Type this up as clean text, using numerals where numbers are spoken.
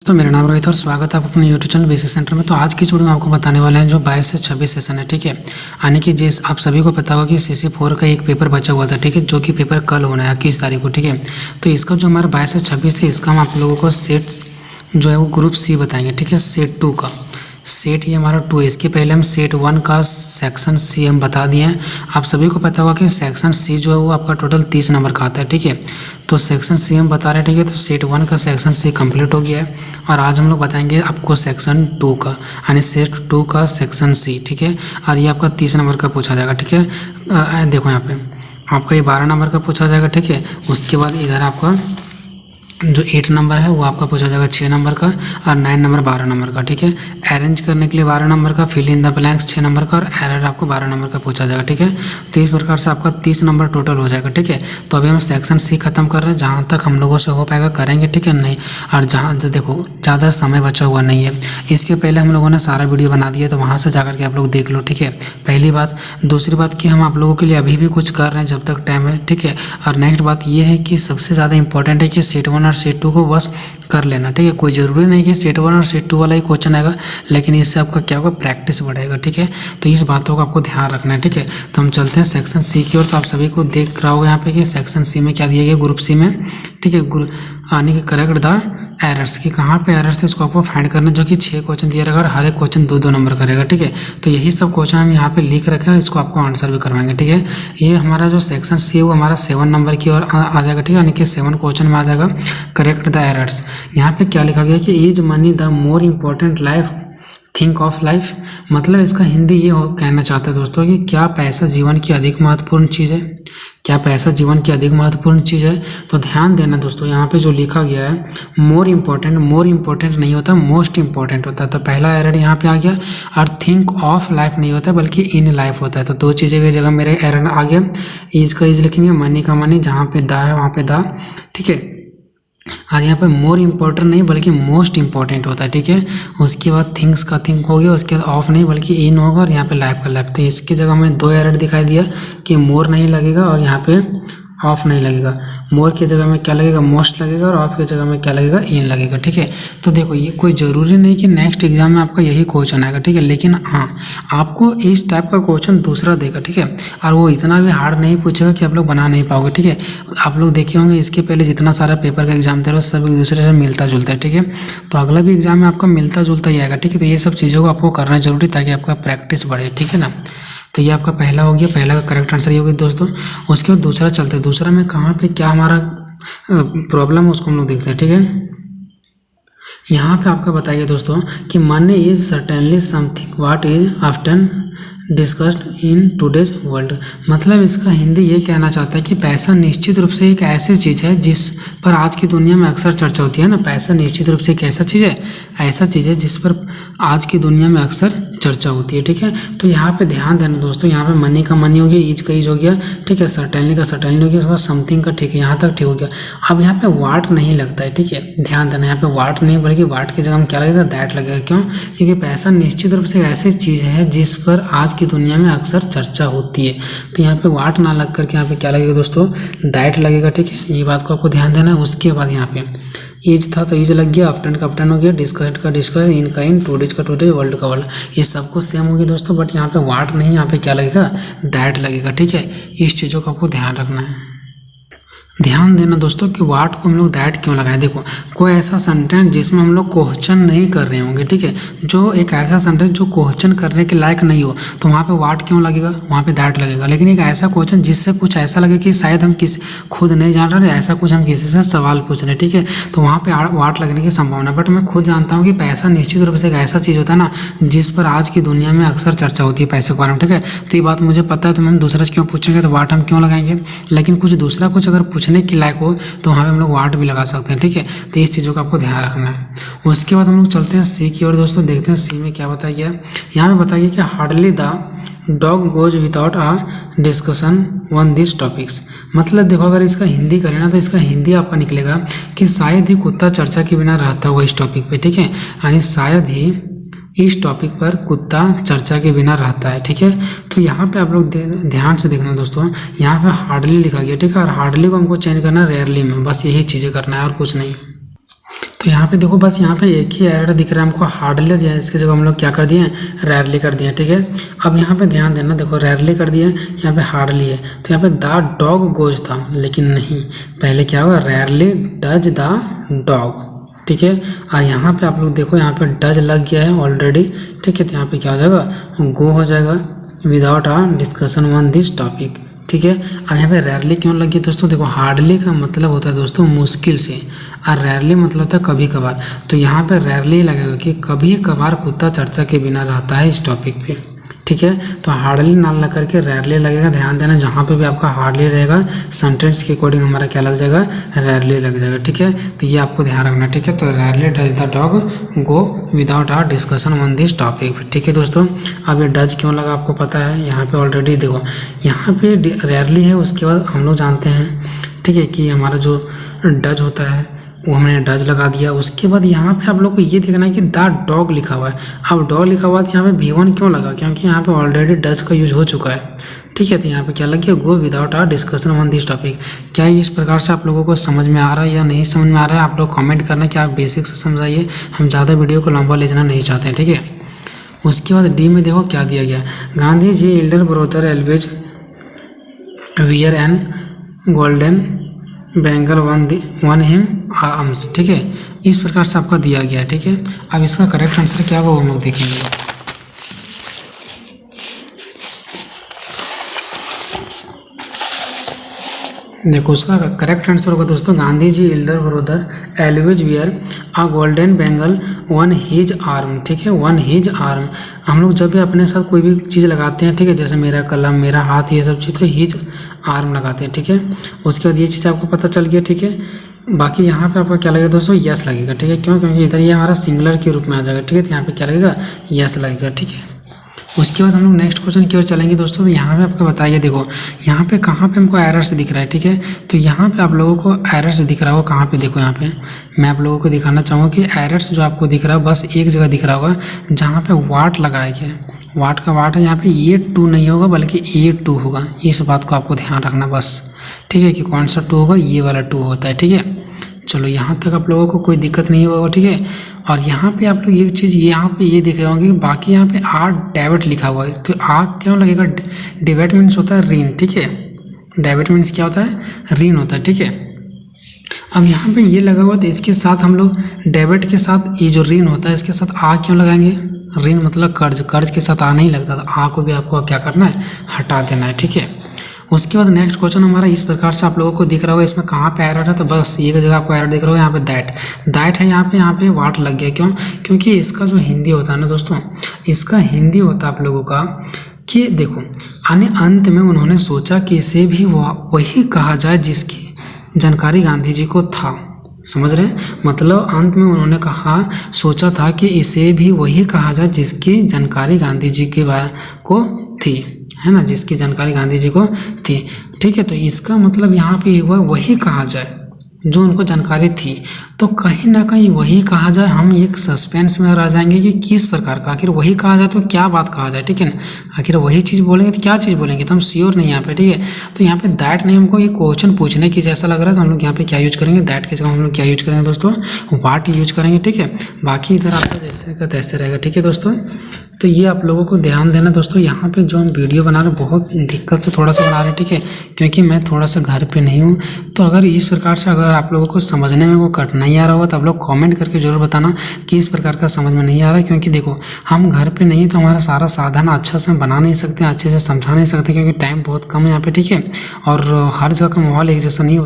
तो मेरा नाम रोहित और स्वागत है आप अपने यूट्यूब चैनल बेसिक सेंटर में। तो आज की वीडियो में आपको बताने वाले हैं जो 22 से 26 सेशन है, ठीक है। यानी कि जिस आप सभी को पता होगा कि CC4 का एक पेपर बचा हुआ था, ठीक है, जो कि पेपर कल होना है 21 तारीख को, ठीक है। तो इसका जो हमारा 22 से 26 है, इसका हम आप लोगों को सेट जो है वो ग्रुप C बताएंगे, ठीक है। सेट 2 का सेट ये हमारा 2 है। इसके पहले हम सेट 1 का सेक्शन C हम बता दिए हैं। आप सभी को पता होगा कि सेक्शन C जो है वो आपका टोटल 30 नंबर का आता है, ठीक है। तो सेक्शन C हम बता रहे हैं, ठीक है। तो सेट 1 का सेक्शन C कंप्लीट हो गया है और आज हम लोग बताएंगे आपको सेक्शन 2 का, यानी सेट 2 का सेक्शन C, ठीक है। और ये आपका 30 नंबर का पूछा जाएगा, ठीक है। देखो यहाँ पे आपका ये 12 नंबर का पूछा जाएगा, ठीक है। उसके बाद इधर आपका जो 8 नंबर है वो आपका पूछा जाएगा 6 नंबर का, और 9 नंबर 12 नंबर का, ठीक है। अरेंज करने के लिए 12 नंबर का, fill in the blanks 6 number का, और एरर आपको 12 नंबर का पूछा जाएगा, ठीक है। तो इस प्रकार से आपका 30 नंबर टोटल हो जाएगा, ठीक है। तो अभी हम सेक्शन C खत्म कर रहे हैं, जहाँ तक हम लोगों से हो पाएगा करेंगे, ठीक है। नहीं और जहाँ देखो ज़्यादा समय बचा हुआ नहीं है, इसके पहले हम लोगों ने सारा वीडियो बना दिया, तो वहाँ से जाकर के आप लोग देख लो, ठीक है। पहली बात। दूसरी बात कि हम आप लोगों के लिए अभी भी कुछ कर रहे हैं जब तक टाइम है, ठीक है। और नेक्स्ट बात ये है कि सबसे ज़्यादा इंपॉर्टेंट है कि सेट 1 और सेट 2 को बस कर लेना, ठीक है। कोई ज़रूरी नहीं कि सेट 1 और सेट 2 वाला ही क्वेश्चन आएगा, लेकिन इससे आपका क्या होगा, प्रैक्टिस बढ़ेगा, ठीक है। तो इस बातों का आपको ध्यान रखना है, ठीक है। तो हम चलते हैं सेक्शन C की ओर। तो आप सभी को देख रहा होगा यहाँ पे कि सेक्शन C में क्या दिया गया, ग्रुप C में, ठीक है। यानी कि करेक्ट द एरर्स की कहाँ पे एरर्स है इसको आपको फाइंड करना, जो कि 6 क्वेश्चन दिया रहेगा और हर एक क्वेश्चन 2-2 नंबर करेगा, ठीक है। तो यही सब क्वेश्चन हम यहाँ पे लिख रखे हैं, इसको आपको आंसर भी करवाएंगे, ठीक है। ये हमारा जो सेक्शन C है वो हमारा 7 नंबर की ओर आ जाएगा, ठीक है। यानी कि 7 क्वेश्चन में आ जाएगा करेक्ट द एरर्स। यहाँ पे क्या लिखा गया कि is money the more important life think of life. मतलब इसका हिंदी ये कहना चाहता है दोस्तों कि क्या पैसा जीवन की अधिक महत्वपूर्ण चीज़ है, क्या पैसा जीवन की अधिक महत्वपूर्ण चीज़ है। तो ध्यान देना दोस्तों, यहाँ पे जो लिखा गया है मोर इम्पोर्टेंट नहीं होता, मोस्ट इम्पोर्टेंट होता है। तो पहला एरर यहाँ पे आ गया। और थिंक ऑफ लाइफ नहीं होता बल्कि इन लाइफ होता है। तो 2 चीज़ें की जगह मेरे एरर आ गया। ईज का ईज लिखेंगे, मनी का मनी, जहाँ पे दा है वहाँ पे दा, ठीक है। और यहाँ पे मोर इम्पोर्टेंट नहीं बल्कि मोस्ट इम्पोर्टेंट होता है, ठीक है। उसके बाद थिंग्स का थिंक हो गया, उसके बाद ऑफ नहीं बल्कि इन होगा, और यहाँ पे लाइफ का लाइफ। तो इसकी जगह में 2 एरर दिखाई दिया कि मोर नहीं लगेगा और यहाँ पे ऑफ नहीं लगेगा। मोर की जगह में क्या लगेगा, मोस्ट लगेगा, और ऑफ की जगह में क्या लगेगा, इन लगेगा, ठीक है। तो देखो ये कोई ज़रूरी नहीं कि नेक्स्ट एग्जाम में आपका यही क्वेश्चन आएगा, ठीक है। लेकिन हाँ, आपको इस टाइप का क्वेश्चन दूसरा देगा, ठीक है। और वो इतना भी हार्ड नहीं पूछेगा कि आप लोग बना नहीं पाओगे, ठीक है। आप लोग देखे होंगे इसके पहले जितना सारा पेपर का एग्जाम दे रहे हो सब एक दूसरे से मिलता जुलता है, ठीक है। तो अगला भी एग्जाम में आपका मिलता जुलता ही आएगा, ठीक है। तो ये सब चीज़ों को आपको करना जरूरी ताकि आपका प्रैक्टिस बढ़े, ठीक है ना। तो ये आपका पहला हो गया, पहला का करेक्ट आंसर ये होगा दोस्तों। उसके बाद दूसरा चलते हैं। दूसरा में कहाँ पे क्या हमारा प्रॉब्लम है उसको हम लोग देखते हैं, ठीक है। यहाँ पे आपका बताइए दोस्तों कि money is certainly something what is often discussed in today's world. मतलब इसका हिंदी ये कहना चाहता है कि पैसा निश्चित रूप से एक ऐसी चीज़ है जिस पर आज की दुनिया में अक्सर चर्चा होती है ना। पैसा निश्चित रूप से एक ऐसा चीज़ है, ऐसा चीज़ है जिस पर आज की दुनिया में अक्सर चर्चा होती है, ठीक है। तो यहाँ पे ध्यान देना दोस्तों, यहाँ पे मनी का मनी हो गया, ईज का ईज हो गया, ठीक है। सर्टेनली का सर्टेनली हो गया, उसके बाद समथिंग का, ठीक है, यहाँ तक ठीक हो गया। अब यहाँ पे वाट नहीं लगता है, ठीक है। ध्यान देना, यहाँ पे वाट नहीं बल्कि वाट की जगह में क्या लगेगा, दैट लगेगा। क्यों? क्योंकि पैसा निश्चित रूप से ऐसी चीज़ है जिस पर आज की दुनिया में अक्सर चर्चा होती है। तो यहाँ पे वाट ना लग करके यहाँ पे क्या लगेगा दोस्तों, दैट लगेगा, ठीक है। ये बात को आपको ध्यान देना है। उसके बाद यहाँ पे ईज था तो ईज लग गया, ऑफ्टन का ऑफ्टन हो गया, डिस्कस्ड का डिस्कस, इन का इन, टूडेज का टूडेज, वर्ल्ड का वर्ल्ड। ये सबको सेम हो गया दोस्तों, बट यहाँ पे वाट नहीं, यहाँ पे क्या लगेगा, दैट लगेगा, ठीक है। इस चीज़ों का आपको ध्यान रखना है। ध्यान देना दोस्तों कि वाट को हम लोग दैट क्यों लगाएं। देखो कोई ऐसा सेंटेंस जिसमें हम लोग क्वेश्चन नहीं कर रहे होंगे, ठीक है। जो एक ऐसा सेंटेंस जो क्वेश्चन करने के लायक नहीं हो तो वहाँ पे वाट क्यों लगेगा, वहाँ पे दैट लगेगा। लेकिन एक ऐसा क्वेश्चन जिससे कुछ ऐसा लगे कि शायद हम किसी खुद नहीं जान रहे, ऐसा कुछ हम किसी से सवाल पूछ रहे हैं, ठीक है, तो वहाँ पे वाट लगने की संभावना। बट मैं खुद जानता हूँ कि पैसा निश्चित रूप से एक ऐसा चीज़ होता है ना जिस पर आज की दुनिया में अक्सर चर्चा होती है पैसे के बारे में, ठीक है। तो ये बात मुझे पता है, तो हम दूसरा क्यों पूछेंगे, तो वाट हम क्यों लगाएंगे। लेकिन कुछ दूसरा कुछ अगर पूछने के लायक हो तो वहाँ पे हम लोग वाट भी लगा सकते हैं, ठीक है। तो इस चीज़ों का आपको ध्यान रखना है। उसके बाद हम लोग चलते हैं C की ओर दोस्तों, देखते हैं C में क्या बताया गया है। यहाँ पे बताया गया कि hardly the dog goes without a discussion on this topics. मतलब देखो अगर इसका हिंदी करें ना तो इसका हिंदी आपका निकलेगा कि शायद ही कुत्ता चर्चा के बिना रहता होगा इस टॉपिक पे, ठीक है। यानी शायद ही इस टॉपिक पर कुत्ता चर्चा के बिना रहता है, ठीक है। तो यहाँ पे आप लोग ध्यान से देखना दोस्तों, यहाँ पे हार्डली लिखा गया, ठीक है। और हार्डली को हमको चेंज करना है रेयरली में, बस यही चीज़ें करना है और कुछ नहीं। तो यहाँ पे देखो बस यहाँ पे एक ही एरर दिख रहा है हमको, हार्डली है, इसकी जगह हम लोग क्या कर दिए हैं, रेयरली कर दिए, ठीक है। अब यहाँ पे ध्यान देना, देखो रेयरली कर दिए, यहाँ पे हार्डली है, तो यहाँ पे द डॉग गोज था, लेकिन नहीं, पहले क्या हुआ, रेयरली डज द डॉग, ठीक है। और यहाँ पे आप लोग देखो, यहाँ पे डज लग गया है ऑलरेडी, ठीक है। तो यहाँ पे क्या हो जाएगा, गो हो जाएगा without a discussion on this topic, ठीक है। अब यहाँ पे रेयरली क्यों लगी दोस्तों, देखो हार्डली का मतलब होता है दोस्तों मुश्किल से, और रेयरली मतलब होता है कभी कभार, तो यहाँ पे रेयरली लगेगा कि कभी कभार कुत्ता चर्चा के बिना रहता है इस टॉपिक पे, ठीक है। तो हार्डली ना लग करके रेयरली लगेगा, ध्यान देना, जहाँ पे भी आपका हार्डली रहेगा सेंटेंस के अकॉर्डिंग हमारा क्या लग जाएगा, रेयरली लग जाएगा, ठीक है। तो ये आपको ध्यान रखना, ठीक है। तो rarely does the dog go without our discussion on this topic, ठीक है दोस्तों। अब ये डज क्यों लगा आपको पता है, यहाँ पे ऑलरेडी देखो यहाँ पे रेयरली है, उसके बाद हम लोग जानते हैं, ठीक है, कि हमारा जो डज होता है वो हमने डज लगा दिया। उसके बाद यहाँ पे आप लोग को ये देखना है कि द डॉग लिखा हुआ है, अब डॉग लिखा हुआ है तो यहाँ पे V1 क्यों लगा, क्योंकि यहाँ पे ऑलरेडी डज का यूज हो चुका है, ठीक है। तो यहाँ पे क्या लग गया, go without our discussion on this topic. क्या इस प्रकार से आप लोगों को समझ में आ रहा है या नहीं समझ में आ रहा है, आप लोग कमेंट करना कि आप बेसिक से समझाइए, हम ज़्यादा वीडियो को लंबा ले जाना नहीं चाहते हैं, ठीक है। उसके बाद डी में देखो क्या दिया गया, Gandhi ji elder brother always wear and golden bangle on him arms, ठीक है। इस प्रकार से आपका दिया गया है, ठीक है। अब इसका करेक्ट आंसर क्या होगा हम लोग देखेंगे। देखो उसका करेक्ट आंसर होगा दोस्तों, Gandhi ji elder brother always wear a golden bangle on his arm, ठीक है, वन हिज आर्म। हम लोग जब भी अपने साथ कोई भी चीज़ लगाते हैं, ठीक है, जैसे मेरा कलम, मेरा हाथ, ये सब चीज़, तो हिज आर्म लगाते हैं, ठीक है। उसके बाद ये चीज़ आपको पता चल गया, ठीक है। बाकी यहाँ पे आपका क्या लगेगा दोस्तों, यस लगेगा, ठीक है, क्यों, क्योंकि इधर ये हमारा सिंगुलर के रूप में आ जाएगा, ठीक है। तो यहाँ पे क्या लगेगा, यस लगेगा, ठीक है। उसके बाद हम लोग नेक्स्ट क्वेश्चन की ओर चलेंगे दोस्तों। तो यहाँ पे आपको बताइए, देखो यहाँ पे कहाँ पे हमको एरर्स दिख रहा है, ठीक है। तो यहाँ पे आप लोगों को एरर्स दिख रहा होगा, कहाँ पे, देखो यहाँ पे मैं आप लोगों को दिखाना चाहूँगा कि एरर्स जो आपको दिख रहा है बस एक जगह दिख रहा होगा, जहाँ पे वाट लगाया गया है, वाट का वाट है, यहाँ पे ये 2 नहीं होगा बल्कि ये 2 होगा, इस बात को आपको ध्यान रखना बस, ठीक है, कि कौन सा 2 होगा, ये वाला 2 होता है, ठीक है। चलो यहाँ तक आप लोगों को कोई दिक्कत नहीं होगा, ठीक है। और यहाँ पे आप लोग एक चीज़ यहाँ पे ये देख रहे होंगे, बाकी यहाँ पे आर डेबिट लिखा हुआ है, तो आर क्यों लगेगा, डेबिट मीन्स होता है ऋण, ठीक है, डेबिट मीन्स क्या होता है, ऋण होता है, ठीक है। अब यहाँ पे ये लगा हुआ, तो इसके साथ हम लोग डेबिट के साथ ये जो ऋण होता है इसके साथ आ क्यों लगाएंगे, ऋण मतलब कर्ज, कर्ज के साथ आ नहीं लगता, तो आ को भी आपको क्या करना है, हटा देना है, ठीक है। उसके बाद नेक्स्ट क्वेश्चन हमारा इस प्रकार से आप लोगों को दिख रहा होगा, इसमें कहाँ पे एरर है, तो बस एक जगह आपको एरर दिख रहा होगा, यहाँ पे दैट है, यहाँ पे वाट लग गया, क्यों, क्योंकि इसका जो हिंदी होता है ना दोस्तों, इसका हिंदी होता है आप लोगों का कि देखो अंत में उन्होंने सोचा कि इसे भी वही कहा जाए जिसकी जानकारी गांधी जी को था, समझ रहे हैं, मतलब अंत में उन्होंने सोचा था कि इसे भी वही कहा जाए जिसकी जानकारी गांधी जी के बारे को थी, है ना, जिसकी जानकारी गांधी जी को थी, ठीक है। तो इसका मतलब यहाँ पे हुआ वही कहा जाए जो उनको जानकारी थी, तो कहीं ना कहीं वही कहा जाए, हम एक सस्पेंस में रह जाएंगे कि किस प्रकार का, आखिर वही कहा जाए तो क्या बात कहा जाए, ठीक है ना, आखिर वही चीज़ बोलेंगे तो क्या चीज़ बोलेंगे, तो हम श्योर नहीं यहाँ पे, ठीक है। तो यहाँ पे दैट नहीं, हमको ये क्वेश्चन पूछने की जैसा लग रहा है, तो हम लोग यहाँ पे क्या यूज करेंगे, दैट की जगह हम लोग क्या यूज करेंगे दोस्तों, वाट यूज करेंगे, ठीक है। बाकी इधर आपका जैसे का तैसे रहेगा, ठीक है दोस्तों। तो ये आप लोगों को ध्यान देना दोस्तों, यहाँ पे जो हम वीडियो बना रहे हैं बहुत दिक्कत से थोड़ा सा बना रहे हैं, ठीक है, क्योंकि मैं थोड़ा सा घर पे नहीं हूँ। तो अगर इस प्रकार से अगर आप लोगों को समझने में वो कठिनाई आ रहा होगा तो आप लोग कमेंट करके जरूर बताना कि इस प्रकार का समझ में नहीं आ रहा है, क्योंकि देखो हम घर पे नहीं तो हमारा सारा साधन अच्छा से हम बना नहीं सकते, अच्छे से समझा नहीं सकते, क्योंकि टाइम बहुत कम है यहाँ पे, ठीक है। और हर जगह का माहौल एक जैसा नहीं